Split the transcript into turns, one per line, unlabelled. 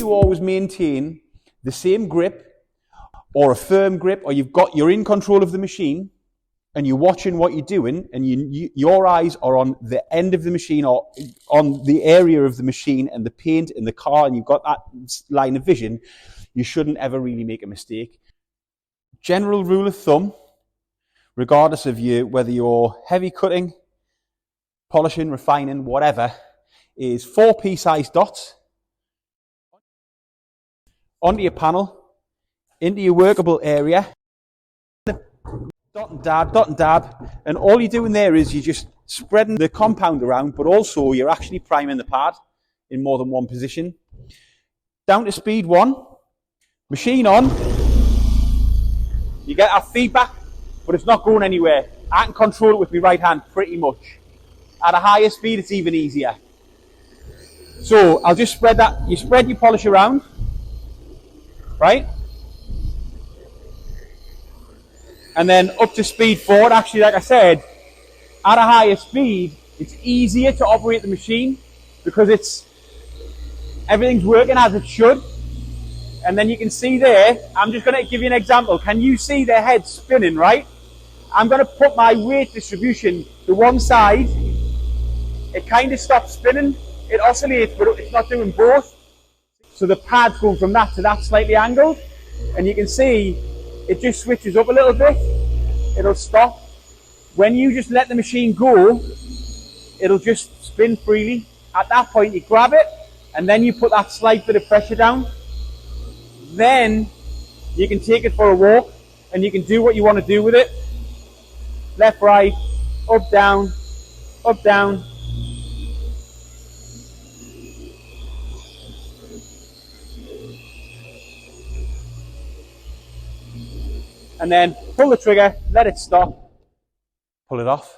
to always maintain the same grip or a firm grip, or you're in control of the machine and you're watching what you're doing, and your eyes are on the end of the machine or on the area of the machine and the paint in the car, and you've got that line of vision, you shouldn't ever really make a mistake. General rule of thumb, regardless of whether you're heavy cutting, polishing, refining, whatever, is 4 pea-sized dots onto your panel, into your workable area, dot and dab, and all you're doing there is you're just spreading the compound around, but also you're actually priming the pad in more than one position. Down to speed 1, machine on, you get that feedback, but it's not going anywhere. I can control it with my right hand pretty much. At a higher speed, it's even easier. So I'll just spread that, you spread your polish around, right? And then up to speed 4, actually, like I said, at a higher speed, it's easier to operate the machine because everything's working as it should. And then you can see there, I'm just going to give you an example. Can you see the head spinning, right? I'm going to put my weight distribution to one side. It kind of stops spinning. It oscillates, but it's not doing both. So the pad's going from that to that slightly angled. And you can see it just switches up a little bit. It'll stop. When you just let the machine go, it'll just spin freely. At that point, you grab it, and then you put that slight bit of pressure down. Then you can take it for a walk, and you can do what you want to do with it. Left, right, up, down, up, down. And then pull the trigger, let it stop, pull it off.